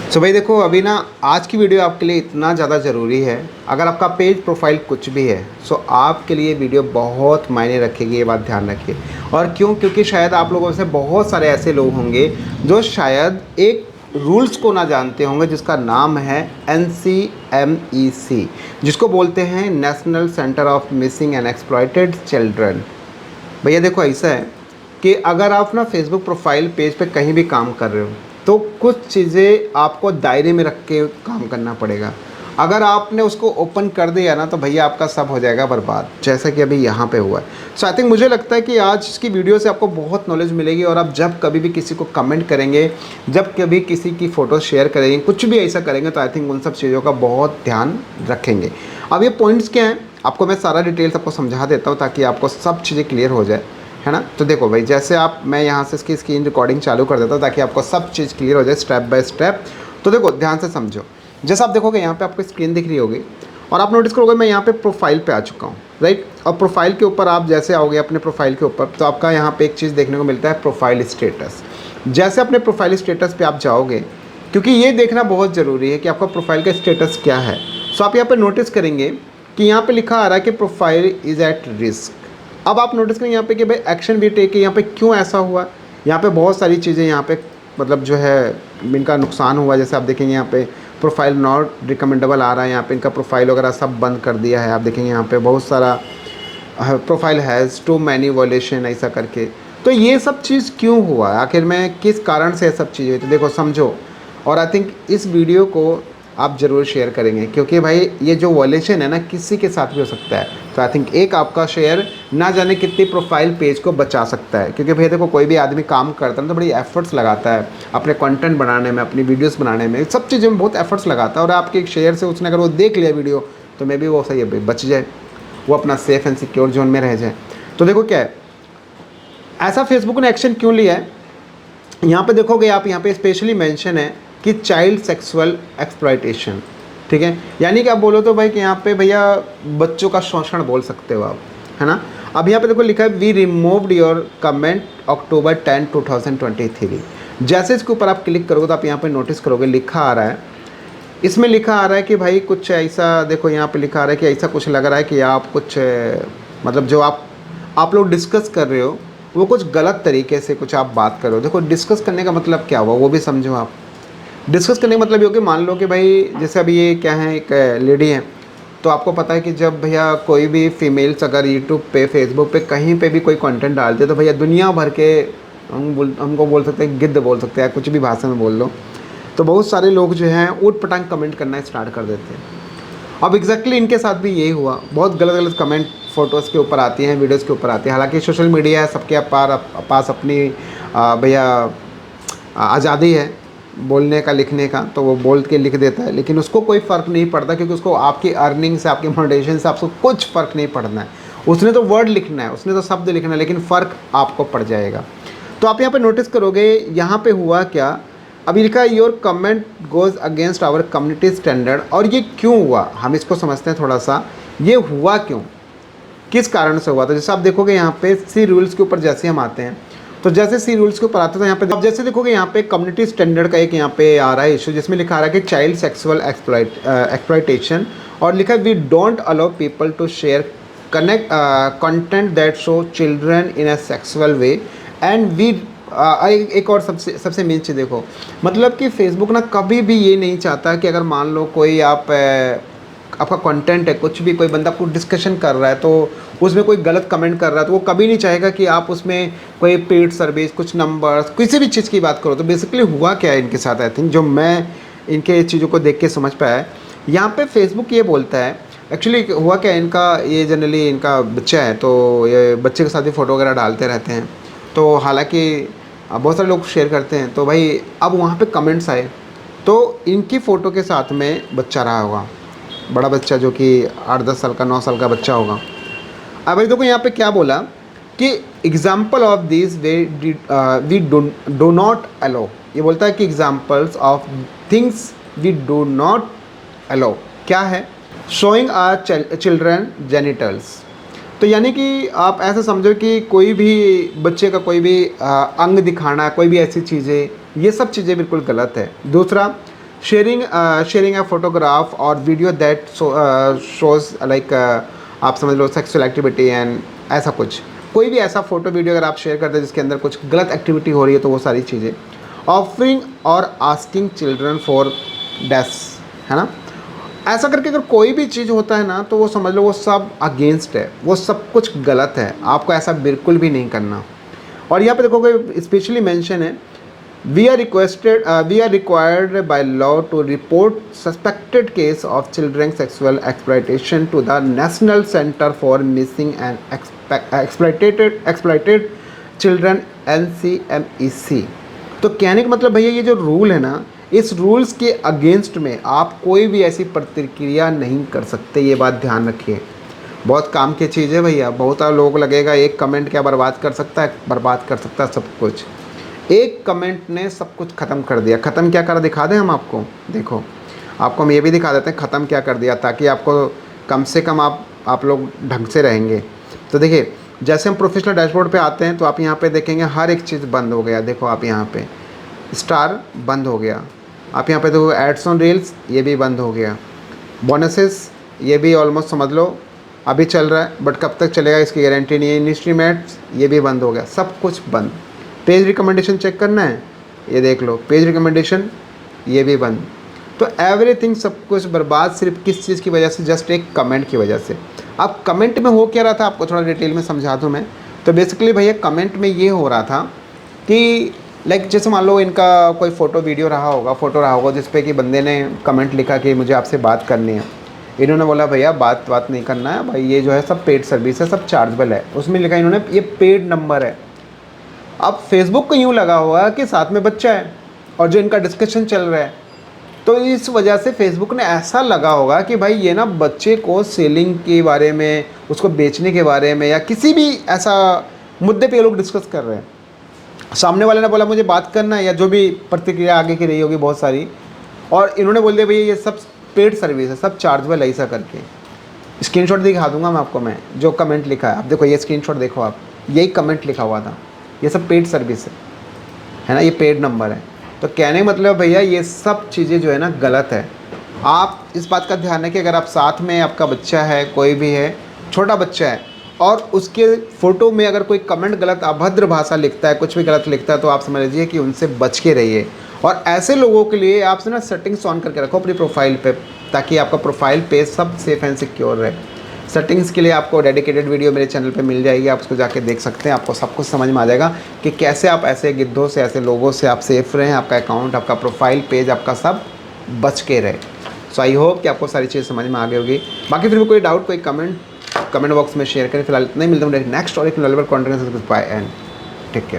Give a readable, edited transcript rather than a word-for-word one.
सो भाई देखो, अभी ना आज की वीडियो आपके लिए इतना ज़्यादा ज़रूरी है। अगर आपका पेज प्रोफाइल कुछ भी है सो आपके लिए वीडियो बहुत मायने रखेगी, ये बात ध्यान रखिए। और क्यों? क्योंकि शायद आप लोगों में से बहुत सारे ऐसे लोग होंगे जो शायद एक रूल्स को ना जानते होंगे, जिसका नाम है NCMEC, जिसको बोलते हैं national centre of missing and Exploited children. भैया देखो, ऐसा है कि अगर आप ना फेसबुक प्रोफाइल पेज पे कहीं भी काम कर रहे हो तो कुछ चीज़ें आपको दायरे में रख के काम करना पड़ेगा। अगर आपने उसको ओपन कर दिया ना तो भैया आपका सब हो जाएगा बर्बाद, जैसा कि अभी यहाँ पे हुआ है। सो आई थिंक, मुझे लगता है कि आज की वीडियो से आपको बहुत नॉलेज मिलेगी और आप जब कभी भी किसी को कमेंट करेंगे, जब कभी किसी की फ़ोटो शेयर करेंगे, कुछ भी ऐसा करेंगे तो आई थिंक उन सब चीज़ों का बहुत ध्यान रखेंगे। अब ये पॉइंट्स क्या हैं, आपको मैं सारा डिटेल्स आपको समझा देता हूँ ताकि आपको सब चीज़ें क्लियर हो जाए, है ना। तो देखो भाई, जैसे आप, मैं यहाँ से इसकी स्क्रीन रिकॉर्डिंग चालू कर देता हूँ ताकि आपको सब चीज़ क्लियर हो जाए स्टेप बाय स्टेप। तो देखो ध्यान से समझो। जैसे आप देखोगे यहाँ पे आपको स्क्रीन दिख रही होगी और आप नोटिस करोगे मैं यहाँ पे प्रोफाइल पे आ चुका हूँ, राइट। और प्रोफाइल के ऊपर आप जैसे आओगे अपने प्रोफाइल के ऊपर तो आपका यहाँ पे एक चीज़ देखने को मिलता है, प्रोफाइल स्टेटस। जैसे अपने प्रोफाइल स्टेटस पे आप जाओगे, क्योंकि ये देखना बहुत ज़रूरी है कि आपका प्रोफाइल का स्टेटस क्या है। सो आप यहाँ पर नोटिस करेंगे कि यहाँ पर लिखा आ रहा है कि प्रोफाइल इज़ एट रिस्क। अब आप नोटिस करें यहाँ पे कि भाई एक्शन भी टेक है। यहाँ पे क्यों ऐसा हुआ? यहाँ पे बहुत सारी चीज़ें यहाँ पे मतलब जो है इनका नुकसान हुआ। जैसे आप देखेंगे यहाँ पे प्रोफाइल नॉट रिकमेंडेबल आ रहा है, यहाँ पे इनका प्रोफाइल वगैरह सब बंद कर दिया है। आप देखेंगे यहाँ पे बहुत सारा profile has too many violation ऐसा करके। तो ये सब चीज़ क्यों हुआ आखिर में, किस कारण से ये सब चीज़ें हुई? तो देखो समझो, और आई थिंक इस वीडियो को आप ज़रूर शेयर करेंगे क्योंकि भाई ये जो वॉयलेशन है ना किसी के साथ भी हो सकता है। तो आई थिंक एक आपका शेयर ना जाने कितनी प्रोफाइल पेज को बचा सकता है। क्योंकि भैया देखो, कोई भी आदमी काम करता है तो बड़ी एफर्ट्स लगाता है अपने कंटेंट बनाने में, अपनी वीडियोस बनाने में, सब चीज़ों में बहुत एफर्ट्स लगाता है। और आपके एक शेयर से उसने अगर वो देख लिया वीडियो तो मे बी वो सही है बच जाए, वो अपना सेफ़ एंड सिक्योर जोन में रह जाए। तो देखो क्या है, ऐसा फेसबुक ने एक्शन क्यों लिया है, यहाँ पे देखोगे आप, यहाँ पे स्पेशली मेंशन है कि चाइल्ड सेक्सुअल एक्सप्लॉयटेशन, ठीक है। यानी कि आप बोलो तो भाई कि यहाँ पे भैया बच्चों का शोषण बोल सकते हो आप, है ना। अब यहाँ पे देखो लिखा है वी रिमूव्ड योर कमेंट अक्टूबर 10, 2023। जैसे इसके ऊपर आप क्लिक करोगे तो आप यहाँ पे नोटिस करोगे लिखा आ रहा है, इसमें लिखा आ रहा है कि भाई कुछ ऐसा, देखो यहाँ पे लिखा आ रहा है कि ऐसा कुछ लग रहा है कि आप कुछ मतलब जो आप लोग डिस्कस कर रहे हो वो कुछ गलत तरीके से कुछ आप बात कर रहे हो। देखो डिस्कस करने का मतलब क्या हुआ वो भी समझो आप। डिस्कस करने का मतलब ये हो कि मान लो कि भाई जैसे अभी ये क्या है, एक लेडी है, तो आपको पता है कि जब भैया कोई भी फीमेल्स अगर यूट्यूब पे, फेसबुक पे, कहीं पे भी कोई कंटेंट डालते हैं तो भैया दुनिया भर के हमको बोल सकते हैं, गिद्ध बोल सकते हैं, कुछ भी भाषा में बोल लो, तो बहुत सारे लोग जो हैं ऊट पटांग कमेंट करना स्टार्ट कर देते हैं। अब एग्जैक्टली इनके साथ भी यही हुआ, बहुत गलत गलत कमेंट फ़ोटोज़ के ऊपर आती हैं, वीडियोज़ के ऊपर आती हैं। हालांकि सोशल मीडिया है, सबके पास अपनी भैया आज़ादी है बोलने का, लिखने का, तो वो बोल के लिख देता है, लेकिन उसको कोई फ़र्क नहीं पड़ता क्योंकि उसको आपकी अर्निंग से, आपकी मोनेटाइजेशन से आपको कुछ फ़र्क नहीं पड़ना है। उसने तो वर्ड लिखना है, उसने तो शब्द लिखना है, लेकिन फ़र्क आपको पड़ जाएगा। तो आप यहाँ पे नोटिस करोगे यहाँ पे हुआ क्या, अभी लिखा है your comment goes against our community standard. और ये क्यों हुआ हम इसको समझते हैं थोड़ा सा, ये हुआ क्यों, किस कारण से हुआ। तो जैसे आप देखोगे यहाँ पे सी रूल्स के ऊपर जैसे हम आते हैं, तो जैसे सी रूल्स के ऊपर आते हैं तो यहाँ पे अब जैसे देखोगे यहाँ पे कम्युनिटी स्टैंडर्ड का एक यहाँ पे आ रहा है इशू, जिसमें लिखा आ रहा है कि चाइल्ड सेक्सुअल एक्सप्लॉयटेशन, और लिखा है we don't allow people to share connect content that show children in a sexual way and we एक और सबसे मेन चीज़ देखो, मतलब कि फेसबुक ना कभी भी ये नहीं चाहता कि अगर मान लो कोई आपका कंटेंट है, कुछ भी कोई बंदा कुछ डिस्कशन कर रहा है तो उसमें कोई गलत कमेंट कर रहा है तो वो कभी नहीं चाहेगा कि आप उसमें कोई पेड सर्विस, कुछ नंबर्स, किसी भी चीज़ की बात करो। तो बेसिकली हुआ क्या है इनके साथ, आई थिंक जो मैं इनके चीज़ों को देख के समझ पाया है, यहाँ पे फेसबुक ये बोलता है, एक्चुअली हुआ क्या है, इनका ये जनरली इनका बच्चा है तो ये बच्चे के साथ ही फ़ोटो वगैरह डालते रहते हैं। तो हालांकि बहुत सारे लोग शेयर करते हैं, तो भाई अब वहाँ पे कमेंट्स आए तो इनकी फ़ोटो के साथ में बच्चा रहा होगा, बड़ा बच्चा जो कि 8-10 साल का, 9 साल का बच्चा होगा। अब भाई देखो यहाँ पे क्या बोला कि example of this we do not allow, ये बोलता है कि examples of things we do not allow क्या है, शोइंग आर चिल्ड्रन जेनिटल्स। तो यानी कि आप ऐसा समझो कि कोई भी बच्चे का कोई भी अंग दिखाना, कोई भी ऐसी चीज़ें, ये सब चीज़ें बिल्कुल गलत है। दूसरा, शेयरिंग अ फोटोग्राफ और वीडियो दैट शोज लाइक आप समझ लो सेक्सुअल एक्टिविटी एंड ऐसा कुछ, कोई भी ऐसा फोटो वीडियो अगर आप शेयर करते हैं जिसके अंदर कुछ गलत एक्टिविटी हो रही है तो वो सारी चीज़ें। ऑफरिंग और आस्किंग चिल्ड्रन फॉर डैस, है ना, ऐसा करके अगर कोई भी चीज़ होता है ना तो वो समझ लो वो सब अगेंस्ट है, वो सब कुछ गलत है, आपको ऐसा बिल्कुल भी नहीं करना। और यहाँ पे देखोगे स्पेशली मेंशन है, we are required by law to report suspected case of children sexual exploitation to the National Center for Missing and Exploited Children NCMEC। तो कहने का मतलब भैया ये जो रूल है ना, इस रूल्स के अगेंस्ट में आप कोई भी ऐसी प्रतिक्रिया नहीं कर सकते, ये बात ध्यान रखिए। बहुत काम की चीज़ है भैया। बहुत सारे लोगों को लगेगा एक कमेंट क्या बर्बाद कर सकता है, बर्बाद कर सकता है सब कुछ। एक कमेंट ने सब कुछ ख़त्म कर दिया। ख़त्म क्या कर दिखा दें हम आपको, देखो आपको हम ये भी दिखा देते हैं ख़त्म क्या कर दिया, ताकि आपको कम से कम आप लोग ढंग से रहेंगे। तो देखिए जैसे हम प्रोफेशनल डैशबोर्ड पे आते हैं तो आप यहाँ पे देखेंगे हर एक चीज़ बंद हो गया। देखो आप यहाँ पे स्टार बंद हो गया, आप यहाँ पे देखो एड्स ऑन रील्स ये भी बंद हो गया, बोनसेस ये भी ऑलमोस्ट समझ लो अभी चल रहा है बट कब तक चलेगा इसकी गारंटी नहीं है। इंडस्ट्री मैट्स ये भी बंद हो गया, सब कुछ बंद। पेज रिकमेंडेशन चेक करना है, ये देख लो पेज रिकमेंडेशन ये भी बंद। तो एवरीथिंग सब कुछ बर्बाद सिर्फ किस चीज़ की वजह से, जस्ट एक कमेंट की वजह से। अब कमेंट में हो क्या रहा था आपको थोड़ा डिटेल में समझा दूँ मैं। तो बेसिकली भैया कमेंट में ये हो रहा था कि लाइक जैसे मान लो इनका कोई फ़ोटो वीडियो रहा होगा, फ़ोटो रहा होगा जिस पे कि बंदे ने कमेंट लिखा कि मुझे आपसे बात करनी है। इन्होंने बोला भैया बात नहीं करना है भाई, ये जो है सब पेड सर्विस है, सब चार्जेबल है। उसमें लिखा इन्होंने ये पेड नंबर है। अब फेसबुक को यूँ लगा हुआ कि साथ में बच्चा है और जो इनका डिस्कशन चल रहा है, तो इस वजह से फेसबुक ने ऐसा लगा होगा कि भाई ये ना बच्चे को सेलिंग के बारे में, उसको बेचने के बारे में या किसी भी ऐसा मुद्दे पे ये लोग डिस्कस कर रहे हैं। सामने वाले ने बोला मुझे बात करना है, या जो भी प्रतिक्रिया आगे की रही होगी बहुत सारी, और इन्होंने बोल दिया भैया ये सब पेड सर्विस है, सब चार्जेबल है। ऐसा करके स्क्रीनशॉट दिखा दूंगा मैं आपको, मैं जो कमेंट लिखा है आप देखो, ये स्क्रीनशॉट देखो आप, यही कमेंट लिखा हुआ था, ये सब पेड सर्विस है ना, ये पेड नंबर है। तो कहने का मतलब भैया ये सब चीज़ें जो है ना गलत है। आप इस बात का ध्यान रखिए, अगर आप साथ में आपका बच्चा है, कोई भी है, छोटा बच्चा है, और उसके फ़ोटो में अगर कोई कमेंट गलत अभद्र भाषा लिखता है, कुछ भी गलत लिखता है, तो आप समझ लीजिए कि उनसे बच के रहिए। और ऐसे लोगों के लिए आप ना सेटिंग्स ऑन करके रखो अपनी प्रोफाइल पे, ताकि आपका प्रोफाइल पेज सब सेफ़ एंड सिक्योर रहे। सेटिंग्स के लिए आपको डेडिकेटेड वीडियो मेरे चैनल पे मिल जाएगी, आप उसको जाके देख सकते हैं। आपको सब कुछ समझ में आ जाएगा कि कैसे आप ऐसे गिद्धों से, ऐसे लोगों से आप सेफ़ रहें, आपका अकाउंट, आपका प्रोफाइल पेज, आपका सब बच के रहे। सो आई होप कि आपको सारी चीज़ समझ में आ गई होगी। बाकी फिर भी कोई डाउट, कोई कमेंट बॉक्स में शेयर करें। फिलहाल इतना ही, मिलता हूँ नेक्स्ट और एक level content. Bye and take care.